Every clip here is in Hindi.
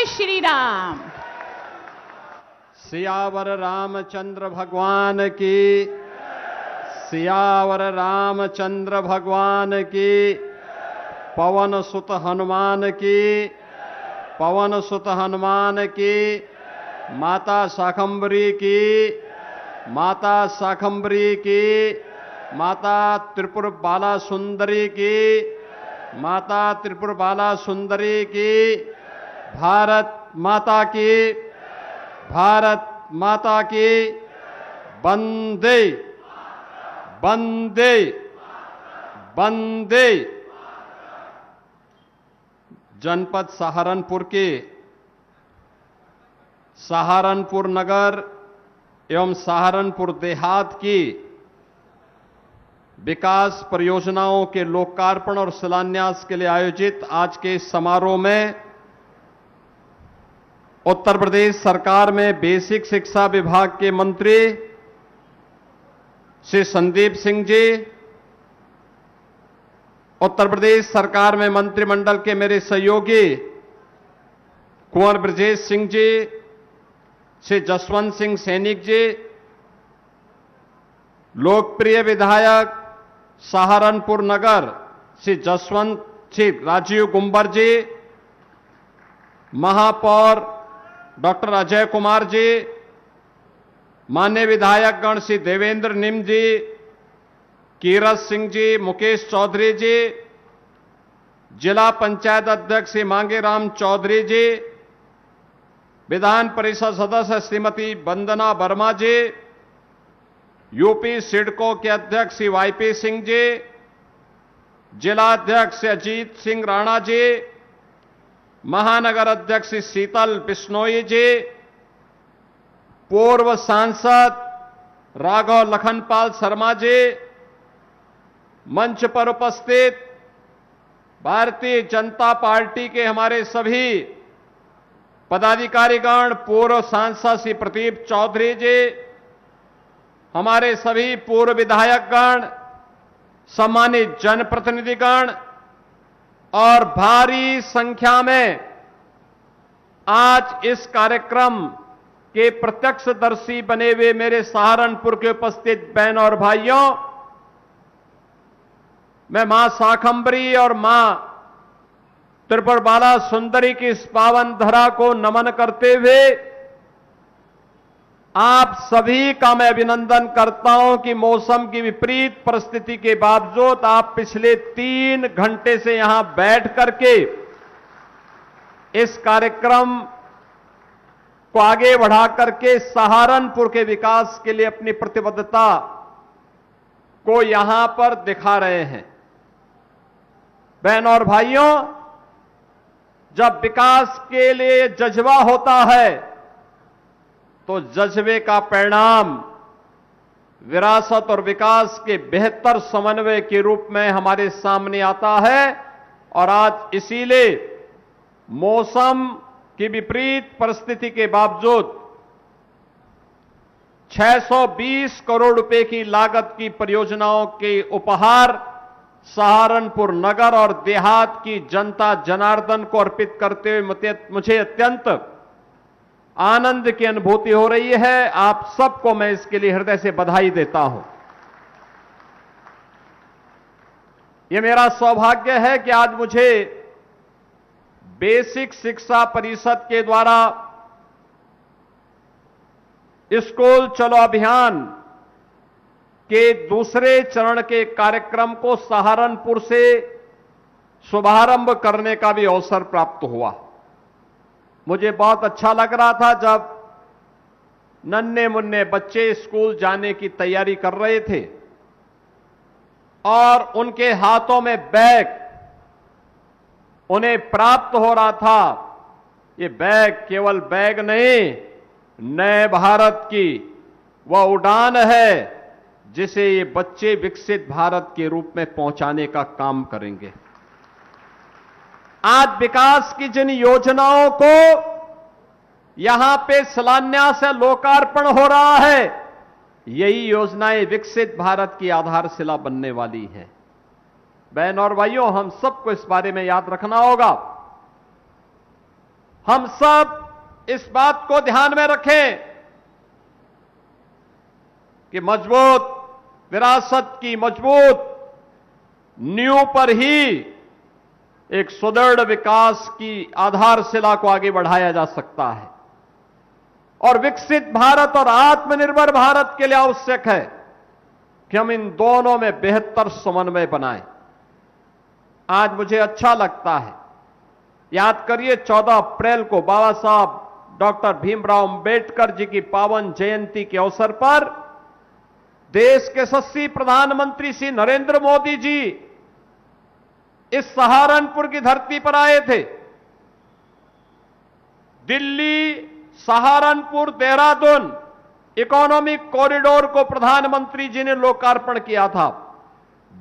श्री राम। सियावर रामचंद्र भगवान की, सियावर रामचंद्र भगवान की, पवन सुत हनुमान की, पवन सुत हनुमान की, माता शाकंभरी की, माता शाकंभरी की, माता त्रिपुर बाला सुंदरी की, माता त्रिपुर बाला सुंदरी की, भारत माता की, भारत माता की, वंदे वंदे वंदे। जनपद सहारनपुर के सहारनपुर नगर एवं सहारनपुर देहात की विकास परियोजनाओं के लोकार्पण और शिलान्यास के लिए आयोजित आज के इस समारोह में उत्तर प्रदेश सरकार में बेसिक शिक्षा विभाग के मंत्री श्री संदीप सिंह जी, उत्तर प्रदेश सरकार में मंत्रिमंडल के मेरे सहयोगी कुंवर ब्रजेश सिंह जी, श्री जसवंत सिंह सैनिक जी, लोकप्रिय विधायक सहारनपुर नगर श्री राजीव गुंबर जी, महापौर डॉक्टर अजय कुमार जी, माननीय विधायकगण श्री देवेंद्र निम जी, कीरत सिंह जी, मुकेश चौधरी जी, जिला पंचायत अध्यक्ष श्री मांगेराम चौधरी जी, विधान परिषद सदस्य श्रीमती वंदना वर्मा जी, यूपी सिडको के अध्यक्ष श्री वाईपी सिंह जी, जिला अध्यक्ष श्री अजीत सिंह राणा जी, महानगर अध्यक्ष श्री शीतल बिश्नोई जी, पूर्व सांसद राघव लखनपाल शर्मा जी, मंच पर उपस्थित भारतीय जनता पार्टी के हमारे सभी पदाधिकारीगण, पूर्व सांसद श्री प्रदीप चौधरी जी, हमारे सभी पूर्व विधायकगण, सम्मानित जनप्रतिनिधिगण और भारी संख्या में आज इस कार्यक्रम के प्रत्यक्षदर्शी बने हुए मेरे सहारनपुर के उपस्थित बहन और भाइयों, मैं मां शाकंभरी और मां त्रिपुर बाला सुंदरी की इस पावन धरा को नमन करते हुए आप सभी का मैं अभिनंदन करता हूं कि मौसम की विपरीत परिस्थिति के बावजूद आप पिछले 3 घंटे से यहां बैठ करके इस कार्यक्रम को आगे बढ़ा करके सहारनपुर के विकास के लिए अपनी प्रतिबद्धता को यहां पर दिखा रहे हैं। बहनों और भाइयों, जब विकास के लिए जज्बा होता है तो जज्बे का परिणाम विरासत और विकास के बेहतर समन्वय के रूप में हमारे सामने आता है। और आज इसीलिए मौसम की विपरीत परिस्थिति के बावजूद 620 करोड़ रुपए की लागत की परियोजनाओं के उपहार सहारनपुर नगर और देहात की जनता जनार्दन को अर्पित करते हुए मुझे अत्यंत आनंद की अनुभूति हो रही है। आप सबको मैं इसके लिए हृदय से बधाई देता हूं। यह मेरा सौभाग्य है कि आज मुझे बेसिक शिक्षा परिषद के द्वारा स्कूल चलो अभियान के दूसरे चरण के कार्यक्रम को सहारनपुर से शुभारंभ करने का भी अवसर प्राप्त हुआ। मुझे बहुत अच्छा लग रहा था जब नन्हे मुन्ने बच्चे स्कूल जाने की तैयारी कर रहे थे और उनके हाथों में बैग उन्हें प्राप्त हो रहा था। ये बैग केवल बैग नहीं, नए भारत की वह उड़ान है जिसे ये बच्चे विकसित भारत के रूप में पहुंचाने का काम करेंगे। आज विकास की जिन योजनाओं को यहां पे शिलान्यास से लोकार्पण हो रहा है, यही योजनाएं विकसित भारत की आधारशिला बनने वाली हैं। बहन और भाइयों, हम सबको इस बारे में याद रखना होगा। हम सब इस बात को ध्यान में रखें कि मजबूत विरासत की मजबूत नींव पर ही एक सुदृढ़ विकास की आधारशिला को आगे बढ़ाया जा सकता है और विकसित भारत और आत्मनिर्भर भारत के लिए आवश्यक है कि हम इन दोनों में बेहतर समन्वय बनाएं। आज मुझे अच्छा लगता है, याद करिए 14 अप्रैल को बाबा साहब डॉक्टर भीमराव अंबेडकर जी की पावन जयंती के अवसर पर देश के यशस्वी प्रधानमंत्री श्री नरेंद्र मोदी जी इस सहारनपुर की धरती पर आए थे। दिल्ली, सहारनपुर, देहरादून इकोनॉमिक कॉरिडोर को प्रधानमंत्री जी ने लोकार्पण किया था।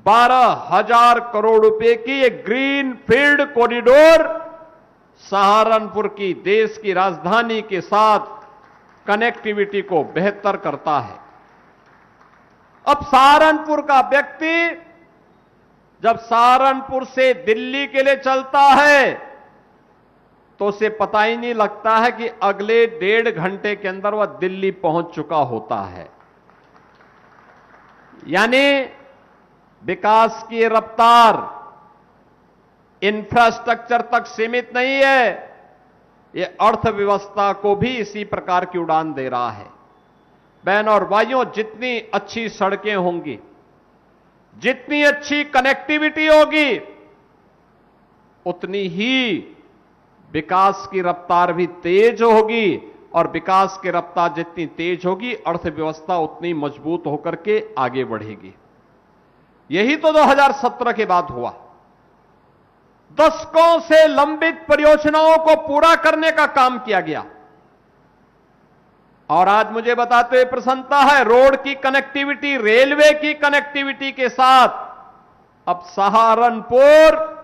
12,000 करोड़ रुपए की एक ग्रीन फील्ड कॉरिडोर सहारनपुर की देश की राजधानी के साथ कनेक्टिविटी को बेहतर करता है। अब सहारनपुर का व्यक्ति जब सहारनपुर से दिल्ली के लिए चलता है तो उसे पता ही नहीं लगता है कि अगले 1.5 घंटे के अंदर वह दिल्ली पहुंच चुका होता है। यानी विकास की रफ्तार इंफ्रास्ट्रक्चर तक सीमित नहीं है, यह अर्थव्यवस्था को भी इसी प्रकार की उड़ान दे रहा है। बहन और भाइयों, जितनी अच्छी सड़कें होंगी, जितनी अच्छी कनेक्टिविटी होगी, उतनी ही विकास की रफ्तार भी तेज होगी और विकास की रफ्तार जितनी तेज होगी, अर्थव्यवस्था उतनी मजबूत होकर के आगे बढ़ेगी। यही तो 2017 के बाद हुआ। दशकों से लंबित परियोजनाओं को पूरा करने का काम किया गया और आज मुझे बताते हुए प्रसन्नता है, रोड की कनेक्टिविटी, रेलवे की कनेक्टिविटी के साथ अब सहारनपुर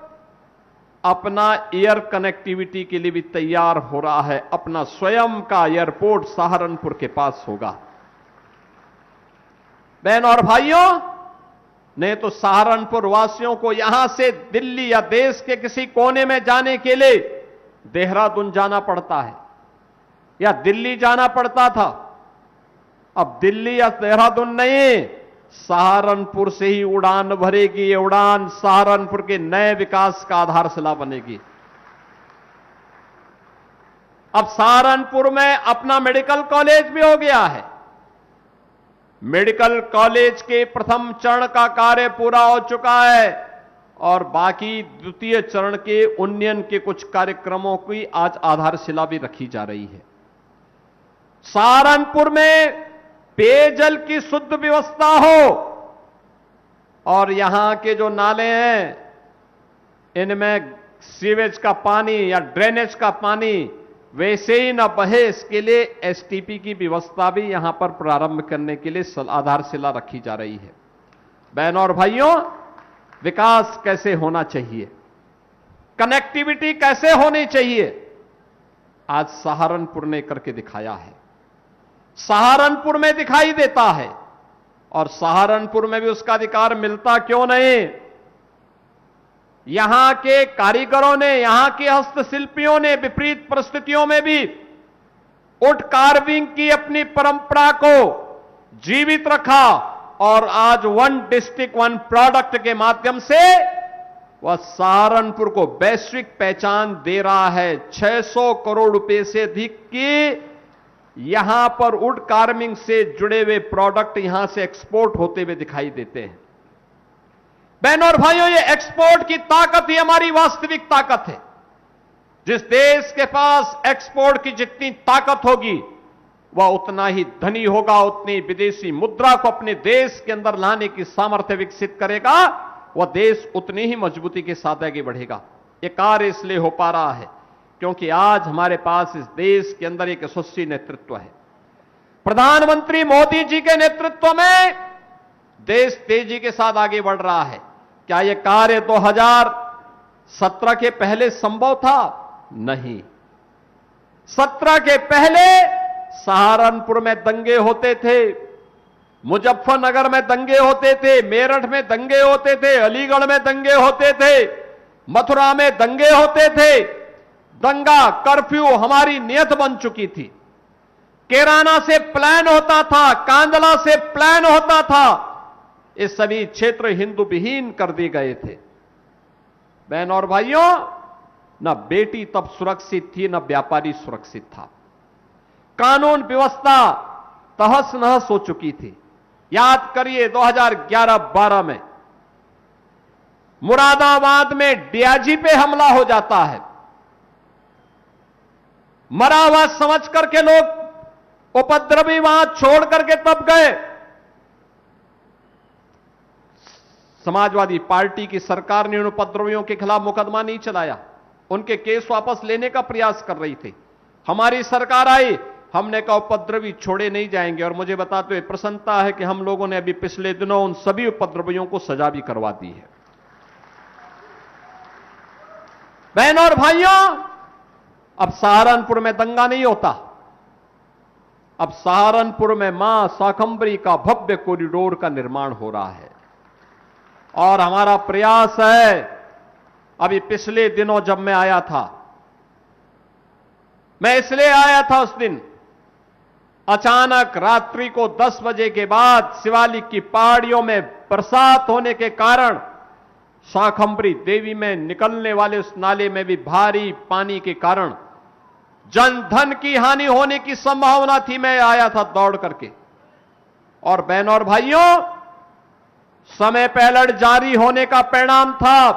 अपना एयर कनेक्टिविटी के लिए भी तैयार हो रहा है। अपना स्वयं का एयरपोर्ट सहारनपुर के पास होगा। बहन और भाइयों, नहीं तो सहारनपुर वासियों को यहां से दिल्ली या देश के किसी कोने में जाने के लिए देहरादून जाना पड़ता है या दिल्ली जाना पड़ता था। अब दिल्ली या देहरादून नहीं, सहारनपुर से ही उड़ान भरेगी। ये उड़ान सहारनपुर के नए विकास का आधारशिला बनेगी। अब सहारनपुर में अपना मेडिकल कॉलेज भी हो गया है। मेडिकल कॉलेज के प्रथम चरण का कार्य पूरा हो चुका है और बाकी द्वितीय चरण के उन्नयन के कुछ कार्यक्रमों की आज आधारशिला भी रखी जा रही है। सहारनपुर में पेयजल की शुद्ध व्यवस्था हो और यहां के जो नाले हैं इनमें सीवेज का पानी या ड्रेनेज का पानी वैसे ही न बहे, इसके लिए एसटीपी की व्यवस्था भी यहां पर प्रारंभ करने के लिए आधारशिला रखी जा रही है। बहनों और भाइयों, विकास कैसे होना चाहिए, कनेक्टिविटी कैसे होनी चाहिए, आज सहारनपुर ने करके दिखाया है। सहारनपुर में दिखाई देता है और सहारनपुर में भी उसका अधिकार मिलता क्यों नहीं। यहां के कारीगरों ने, यहां के हस्तशिल्पियों ने विपरीत परिस्थितियों में भी वुड कार्विंग की अपनी परंपरा को जीवित रखा और आज 1 डिस्ट्रिक्ट 1 प्रोडक्ट के माध्यम से वह सहारनपुर को वैश्विक पहचान दे रहा है। 600 करोड़ रुपए से अधिक की यहां पर वुड कार्विंग से जुड़े हुए प्रोडक्ट यहां से एक्सपोर्ट होते हुए दिखाई देते हैं। बहनों और भाइयों, ये एक्सपोर्ट की ताकत ही हमारी वास्तविक ताकत है। जिस देश के पास एक्सपोर्ट की जितनी ताकत होगी वह उतना ही धनी होगा, उतनी विदेशी मुद्रा को अपने देश के अंदर लाने की सामर्थ्य विकसित करेगा, वह देश उतनी ही मजबूती के साथ आगे बढ़ेगा। यह कार्य इसलिए हो पा रहा है क्योंकि आज हमारे पास इस देश के अंदर एक यशस्वी नेतृत्व है। प्रधानमंत्री मोदी जी के नेतृत्व में देश तेजी के साथ आगे बढ़ रहा है। क्या यह कार्य 2017 के पहले संभव था? नहीं। 17 के पहले सहारनपुर में दंगे होते थे, मुजफ्फरनगर में दंगे होते थे, मेरठ में दंगे होते थे, अलीगढ़ में दंगे होते थे, मथुरा में दंगे होते थे। दंगा, कर्फ्यू हमारी नियत बन चुकी थी। कैराना से प्लान होता था, कांदला से प्लान होता था, ये सभी क्षेत्र हिंदू विहीन कर दिए गए थे। बहन और भाइयों, न बेटी तब सुरक्षित थी, न व्यापारी सुरक्षित था। कानून व्यवस्था तहस नहस हो चुकी थी। याद करिए 2011-12 में मुरादाबाद में डीआईजी पे हमला हो जाता है। मरा हुआ समझ करके लोग उपद्रवी वहां छोड़ करके तब गए। समाजवादी पार्टी की सरकार ने उन उपद्रवियों के खिलाफ मुकदमा नहीं चलाया, उनके केस वापस लेने का प्रयास कर रही थी। हमारी सरकार आई, हमने कहा उपद्रवी छोड़े नहीं जाएंगे, और मुझे बताते हुए प्रसन्नता है कि हम लोगों ने अभी पिछले दिनों उन सभी उपद्रवियों को सजा भी करवा दी है। बहन और भाइयों, अब सहारनपुर में दंगा नहीं होता। अब सहारनपुर में मां शाकंभरी का भव्य कॉरिडोर का निर्माण हो रहा है, और हमारा प्रयास है। अभी पिछले दिनों जब मैं आया था, मैं इसलिए आया था उस दिन, अचानक रात्रि को 10 बजे के बाद शिवालिक की पहाड़ियों में बरसात होने के कारण शाकंभरी देवी में निकलने वाले उस नाले में भी भारी पानी के कारण जन धन की हानि होने की संभावना थी। मैं आया था दौड़ करके, और बहन और भाइयों, समय पे अलर्ट जारी होने का परिणाम था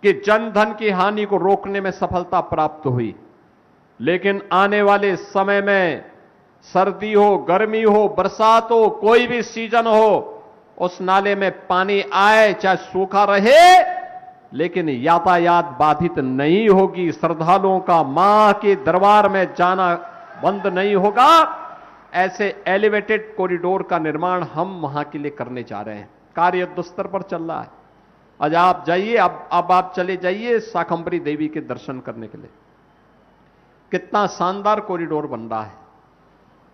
कि जनधन की हानि को रोकने में सफलता प्राप्त हुई। लेकिन आने वाले समय में सर्दी हो, गर्मी हो, बरसात हो, कोई भी सीजन हो, उस नाले में पानी आए चाहे सूखा रहे, लेकिन यातायात बाधित नहीं होगी। श्रद्धालुओं का मां के दरबार में जाना बंद नहीं होगा। ऐसे एलिवेटेड कॉरिडोर का निर्माण हम वहां के लिए करने जा रहे हैं। कार्य युद्धस्तर पर चल रहा है। आज आप जाइए, अब आप चले जाइए शाकंभरी देवी के दर्शन करने के लिए। कितना शानदार कॉरिडोर बन रहा है,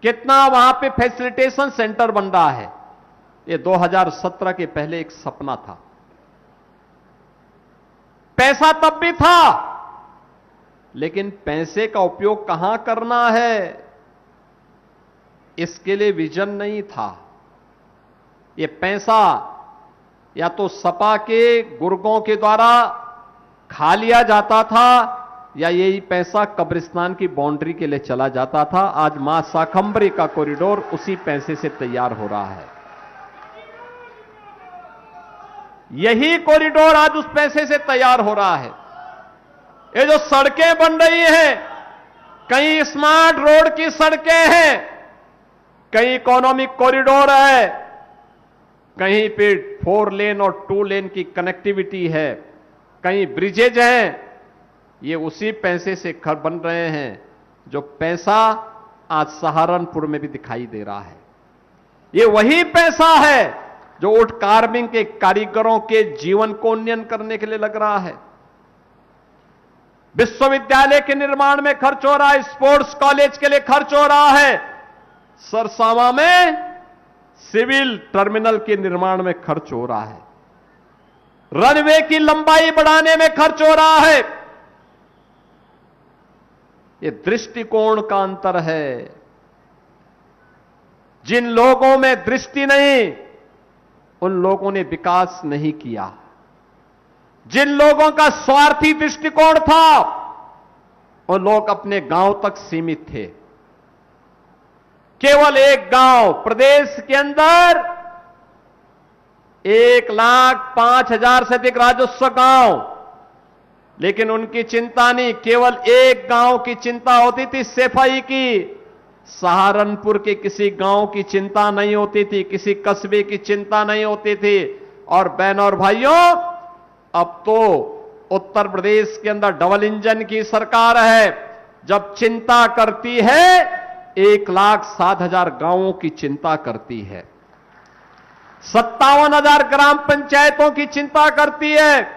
कितना वहां पे फैसिलिटेशन सेंटर बन रहा है। ये 2017 के पहले एक सपना था। पैसा तब भी था, लेकिन पैसे का उपयोग कहां करना है, इसके लिए विजन नहीं था। ये पैसा या तो सपा के गुर्गों के द्वारा खा लिया जाता था, या यही पैसा कब्रिस्तान की बाउंड्री के लिए चला जाता था। आज मां शाकंभरी का कॉरिडोर उसी पैसे से तैयार हो रहा है। यही कॉरिडोर आज उस पैसे से तैयार हो रहा है। ये जो सड़कें बन रही हैं, कहीं स्मार्ट रोड की सड़कें हैं, कहीं इकोनॉमिक कॉरिडोर है, कहीं पे 4 लेन और 2 लेन की कनेक्टिविटी है, कहीं ब्रिजेज हैं। ये उसी पैसे से घर बन रहे हैं, जो पैसा आज सहारनपुर में भी दिखाई दे रहा है। ये वही पैसा है जो वुड कार्विंग के कारीगरों के जीवन को उन्नयन करने के लिए लग रहा है। विश्वविद्यालय के निर्माण में खर्च हो रहा है, स्पोर्ट्स कॉलेज के लिए खर्च हो रहा है, सरसावा में सिविल टर्मिनल के निर्माण में खर्च हो रहा है, रनवे की लंबाई बढ़ाने में खर्च हो रहा है। ये दृष्टिकोण का अंतर है। जिन लोगों में दृष्टि नहीं, उन लोगों ने विकास नहीं किया। जिन लोगों का स्वार्थी दृष्टिकोण था, वो लोग अपने गांव तक सीमित थे। केवल एक गांव प्रदेश के अंदर 1,05,000 से अधिक राजस्व गांव, लेकिन उनकी चिंता नहीं, केवल एक गांव की चिंता होती थी, सफाई की। सहारनपुर के किसी गांव की चिंता नहीं होती थी, किसी कस्बे की चिंता नहीं होती थी। और बहन और भाइयों, अब तो उत्तर प्रदेश के अंदर डबल इंजन की सरकार है। जब चिंता करती है, 1,07,000 गांवों की चिंता करती है, 57,000 ग्राम पंचायतों की चिंता करती है,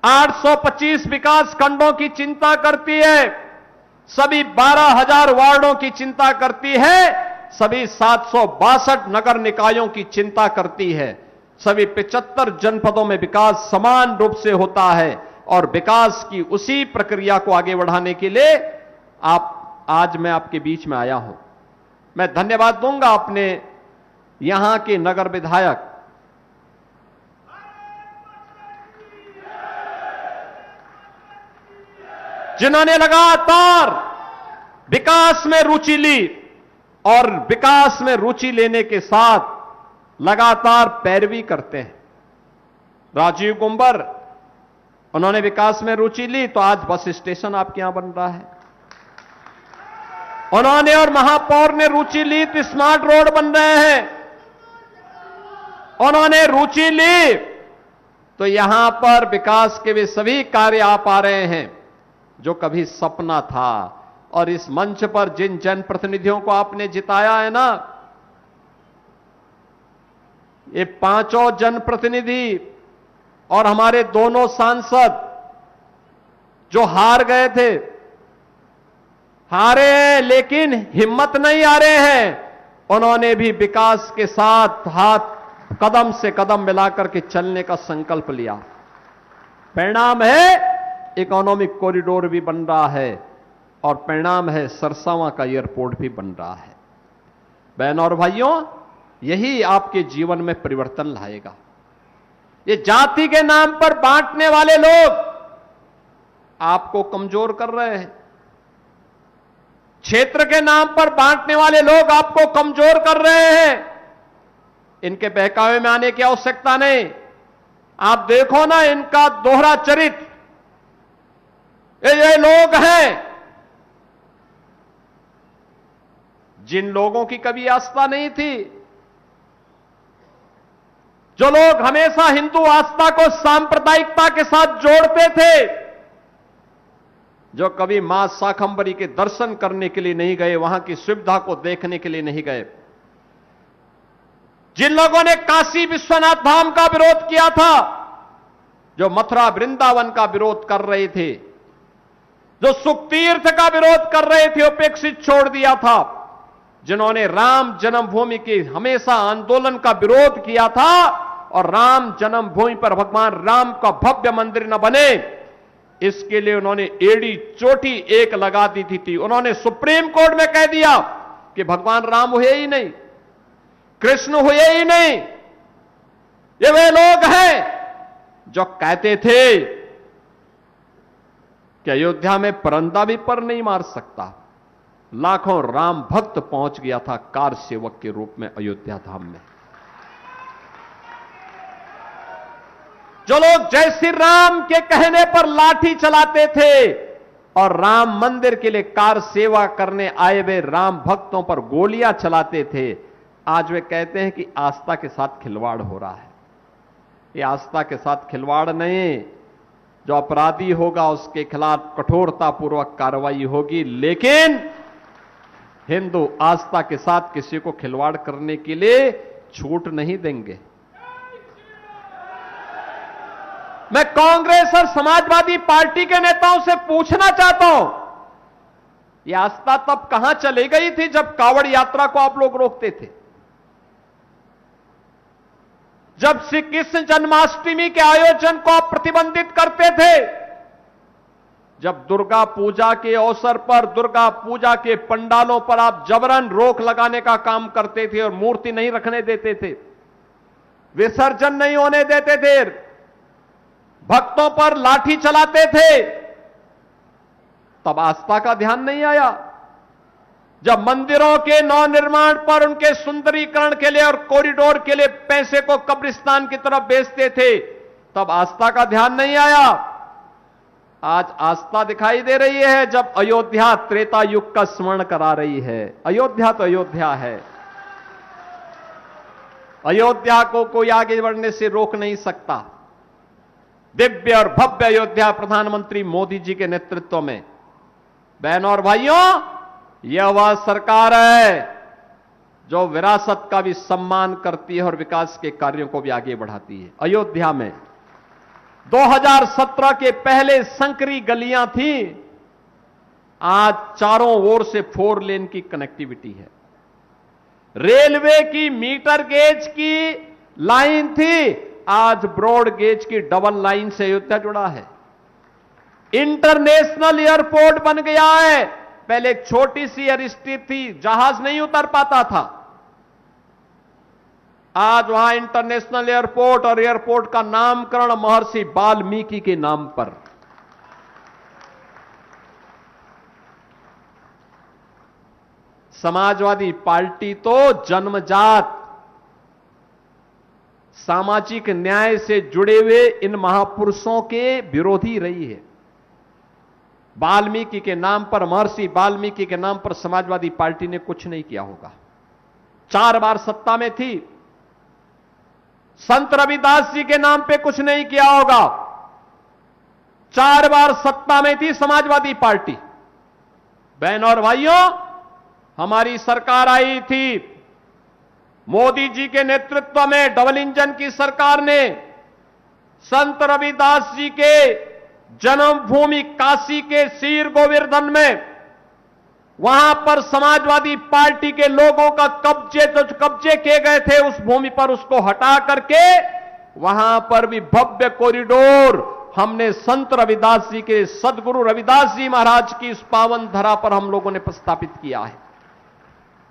825 विकास खंडों की चिंता करती है, सभी 12,000 वार्डों की चिंता करती है, सभी 762 नगर निकायों की चिंता करती है, सभी 75 जनपदों में विकास समान रूप से होता है। और विकास की उसी प्रक्रिया को आगे बढ़ाने के लिए आज मैं आपके बीच में आया हूं। मैं धन्यवाद दूंगा अपने यहां के नगर विधायक जिन्होंने लगातार विकास में रुचि ली और विकास में रुचि लेने के साथ लगातार पैरवी करते हैं। राजीव कुंबर, उन्होंने विकास में रुचि ली तो आज बस स्टेशन आपके यहां बन रहा है। उन्होंने और महापौर ने रुचि ली तो स्मार्ट रोड बन रहे हैं। उन्होंने रुचि ली तो यहां पर विकास के वे सभी कार्य आ पा रहे हैं जो कभी सपना था। और इस मंच पर जिन जनप्रतिनिधियों को आपने जिताया है ना, ये पांचों जनप्रतिनिधि और हमारे दोनों सांसद जो हार गए थे, हारे हैं लेकिन हिम्मत नहीं हारे हैं। उन्होंने भी विकास के साथ हाथ कदम से कदम मिलाकर के चलने का संकल्प लिया। परिणाम है इकोनॉमिक कॉरिडोर भी बन रहा है और परिणाम है सरसावां का एयरपोर्ट भी बन रहा है। बहनों और भाइयों, यही आपके जीवन में परिवर्तन लाएगा। ये जाति के नाम पर बांटने वाले लोग आपको कमजोर कर रहे हैं। क्षेत्र के नाम पर बांटने वाले लोग आपको कमजोर कर रहे हैं। इनके बहकावे में आने की आवश्यकता नहीं। आप देखो ना, इनका दोहरा चरित्र। ये लोग हैं जिन लोगों की कभी आस्था नहीं थी, जो लोग हमेशा हिंदू आस्था को सांप्रदायिकता के साथ जोड़ते थे, जो कभी मां शाकंभरी के दर्शन करने के लिए नहीं गए, वहां की सुविधा को देखने के लिए नहीं गए, जिन लोगों ने काशी विश्वनाथ धाम का विरोध किया था, जो मथुरा वृंदावन का विरोध कर रहे थे, जो सुख तीर्थ का विरोध कर रहे थे, उपेक्षित छोड़ दिया था, जिन्होंने राम जन्मभूमि के हमेशा आंदोलन का विरोध किया था और राम जन्मभूमि पर भगवान राम का भव्य मंदिर न बने, इसके लिए उन्होंने एड़ी चोटी एक लगा दी थी। उन्होंने सुप्रीम कोर्ट में कह दिया कि भगवान राम हुए ही नहीं, कृष्ण हुए ही नहीं। ये वे लोग हैं जो कहते थे कि अयोध्या में परंदा भी पर नहीं मार सकता। लाखों राम भक्त पहुंच गया था कार सेवक के रूप में अयोध्या धाम में। जो लोग जय श्री राम के कहने पर लाठी चलाते थे और राम मंदिर के लिए कार सेवा करने आए हुए राम भक्तों पर गोलियां चलाते थे, आज वे कहते हैं कि आस्था के साथ खिलवाड़ हो रहा है। ये आस्था के साथ खिलवाड़ नहीं, जो अपराधी होगा उसके खिलाफ कठोरतापूर्वक कार्रवाई होगी, लेकिन हिंदू आस्था के साथ किसी को खिलवाड़ करने के लिए छूट नहीं देंगे। मैं कांग्रेस और समाजवादी पार्टी के नेताओं से पूछना चाहता हूं, यह आस्था तब कहां चली गई थी जब कांवड़ यात्रा को आप लोग रोकते थे, जब श्री कृष्ण जन्माष्टमी के आयोजन को आप प्रतिबंधित करते थे, जब दुर्गा पूजा के अवसर पर दुर्गा पूजा के पंडालों पर आप जबरन रोक लगाने का काम करते थे और मूर्ति नहीं रखने देते थे, विसर्जन नहीं होने देते थे, भक्तों पर लाठी चलाते थे, तब आस्था का ध्यान नहीं आया। जब मंदिरों के नवनिर्माण पर उनके सुंदरीकरण के लिए और कॉरिडोर के लिए पैसे को कब्रिस्तान की तरफ बेचते थे, तब आस्था का ध्यान नहीं आया। आज आस्था दिखाई दे रही है जब अयोध्या त्रेता युग का स्मरण करा रही है। अयोध्या तो अयोध्या है, अयोध्या को कोई आगे बढ़ने से रोक नहीं सकता। दिव्य और भव्य अयोध्या प्रधानमंत्री मोदी जी के नेतृत्व में। बहनों और भाइयों, यह वह सरकार है जो विरासत का भी सम्मान करती है और विकास के कार्यों को भी आगे बढ़ाती है। अयोध्या में 2017 के पहले संकरी गलियां थी, आज चारों ओर से 4 लेन की कनेक्टिविटी है। रेलवे की मीटर गेज की लाइन थी, आज ब्रॉड गेज की डबल लाइन से अयोध्या जुड़ा है। इंटरनेशनल एयरपोर्ट बन गया है। पहले एक छोटी सी एयरस्ट्रिप थी, जहाज नहीं उतर पाता था। आज वहां इंटरनेशनल एयरपोर्ट और एयरपोर्ट का नामकरण महर्षि वाल्मीकि के नाम पर। समाजवादी पार्टी तो जन्मजात सामाजिक न्याय से जुड़े हुए इन महापुरुषों के विरोधी रही है। वाल्मीकि के नाम पर, महर्षि वाल्मीकि के नाम पर समाजवादी पार्टी ने कुछ नहीं किया होगा। 4 बार सत्ता में थी, संत रविदास जी के नाम पे कुछ नहीं किया होगा। 4 बार सत्ता में थी समाजवादी पार्टी। बहनों और भाइयों, हमारी सरकार आई थी, मोदी जी के नेतृत्व में डबल इंजन की सरकार ने संत रविदास जी के जन्मभूमि काशी के सीर गोवर्धन में, वहां पर समाजवादी पार्टी के लोगों का कब्जे किए गए थे, उस भूमि पर उसको हटा करके वहां पर भी भव्य कॉरिडोर हमने संत रविदास जी के, सदगुरु रविदास जी महाराज की इस पावन धरा पर हम लोगों ने प्रस्तापित किया है।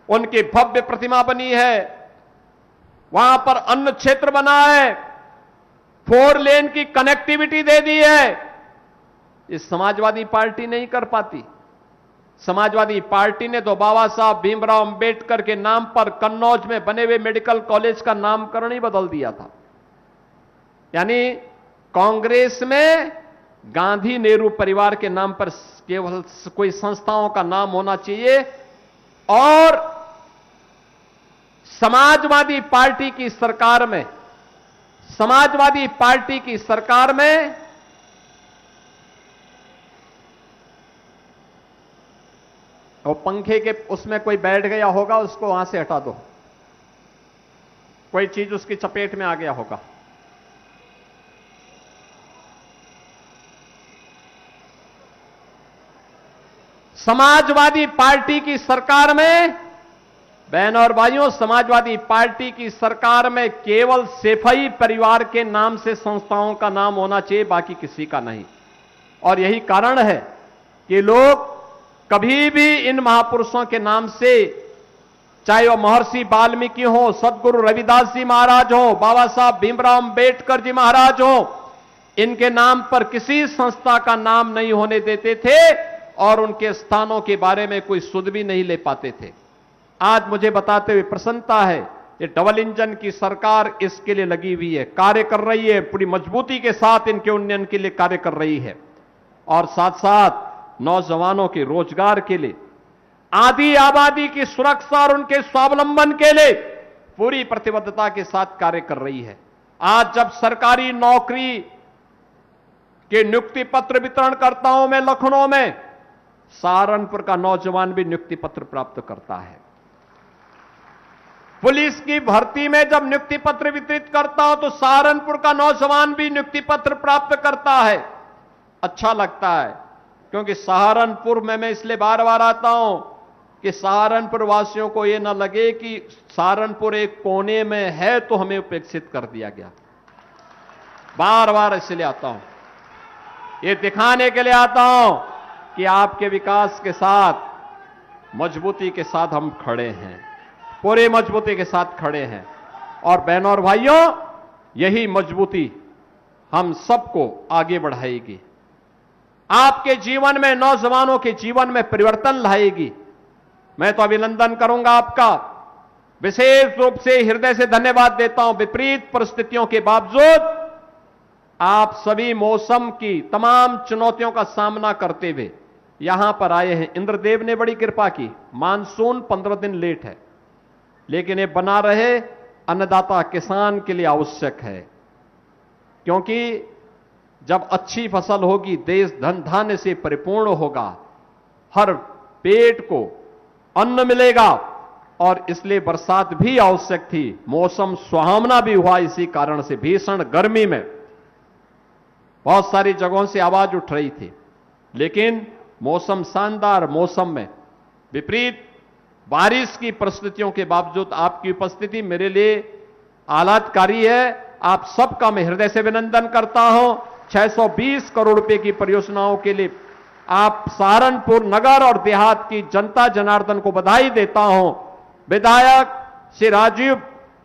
उनकी भव्य प्रतिमा बनी है, वहां पर अन्न क्षेत्र बना है, 4 लेन की कनेक्टिविटी दे दी है। इस समाजवादी पार्टी नहीं कर पाती। समाजवादी पार्टी ने तो बाबा साहब भीमराव अंबेडकर के नाम पर कन्नौज में बने हुए मेडिकल कॉलेज का नामकरण ही बदल दिया था। यानी कांग्रेस में गांधी नेहरू परिवार के नाम पर केवल कोई संस्थाओं का नाम होना चाहिए, और समाजवादी पार्टी की सरकार में, समाजवादी पार्टी की सरकार में और पंखे के उसमें कोई बैठ गया होगा, उसको वहां से हटा दो, कोई चीज उसकी चपेट में आ गया होगा। समाजवादी पार्टी की सरकार में, बहनों और भाइयों, समाजवादी पार्टी की सरकार में केवल सेफई परिवार के नाम से संस्थाओं का नाम होना चाहिए, बाकी किसी का नहीं। और यही कारण है कि लोग कभी भी इन महापुरुषों के नाम से, चाहे वो महर्षि वाल्मीकि हो, सदगुरु रविदास जी महाराज हो, बाबा साहब भीमराव अंबेडकर जी महाराज हो, इनके नाम पर किसी संस्था का नाम नहीं होने देते थे और उनके स्थानों के बारे में कोई सुध भी नहीं ले पाते थे। आज मुझे बताते हुए प्रसन्नता है, ये डबल इंजन की सरकार इसके लिए लगी हुई है, कार्य कर रही है, पूरी मजबूती के साथ इनके उन्नयन के लिए कार्य कर रही है, और साथ साथ नौजवानों के रोजगार के लिए, आधी आबादी की सुरक्षा और उनके स्वावलंबन के लिए पूरी प्रतिबद्धता के साथ कार्य कर रही है। आज जब सरकारी नौकरी के नियुक्ति पत्र वितरण करता हूं मैं लखनऊ में, सहारनपुर का नौजवान भी नियुक्ति पत्र प्राप्त करता है। पुलिस की भर्ती में जब नियुक्ति पत्र वितरित करता हूं तो सहारनपुर का नौजवान भी नियुक्ति पत्र प्राप्त करता है। अच्छा लगता है, क्योंकि सहारनपुर में मैं इसलिए बार बार आता हूं कि सहारनपुर वासियों को यह ना लगे कि सहारनपुर एक कोने में है तो हमें उपेक्षित कर दिया गया। बार बार इसलिए आता हूं, ये दिखाने के लिए आता हूं कि आपके विकास के साथ, मजबूती के साथ हम खड़े हैं, पूरी मजबूती के साथ खड़े हैं। और बहनों और भाइयों, यही मजबूती हम सबको आगे बढ़ाएगी, आपके जीवन में, नौजवानों के जीवन में परिवर्तन लाएगी। मैं तो अभिनंदन करूंगा आपका, विशेष रूप से हृदय से धन्यवाद देता हूं। विपरीत परिस्थितियों के बावजूद आप सभी मौसम की तमाम चुनौतियों का सामना करते हुए यहां पर आए हैं। इंद्रदेव ने बड़ी कृपा की, मानसून 15 दिन लेट है, लेकिन ये बना रहे अन्नदाता किसान के लिए आवश्यक है, क्योंकि जब अच्छी फसल होगी, देश धन धान्य से परिपूर्ण होगा, हर पेट को अन्न मिलेगा, और इसलिए बरसात भी आवश्यक थी। मौसम सुहावना भी हुआ इसी कारण से। भीषण गर्मी में बहुत सारी जगहों से आवाज उठ रही थी, लेकिन मौसम, शानदार मौसम में विपरीत बारिश की परिस्थितियों के बावजूद आपकी उपस्थिति मेरे लिए आह्लादकारी है। आप सबका मैं हृदय से अभिनंदन करता हूं। 620 करोड़ रुपए की परियोजनाओं के लिए आप सहारनपुर नगर और देहात की जनता जनार्दन को बधाई देता हूं। विधायक श्री राजीव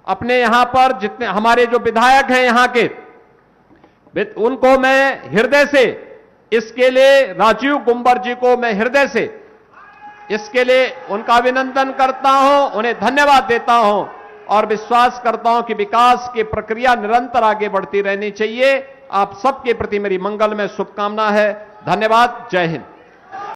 अपने यहां पर जितने हमारे जो विधायक हैं यहां के, उनको मैं हृदय से इसके लिए, राजीव गुंबर जी को मैं हृदय से इसके लिए उनका अभिनंदन करता हूं, उन्हें धन्यवाद देता हूं और विश्वास करता हूं कि विकास की प्रक्रिया निरंतर आगे बढ़ती रहनी चाहिए। आप सबके प्रति मेरी मंगलमय शुभकामना है। धन्यवाद। जय हिंद।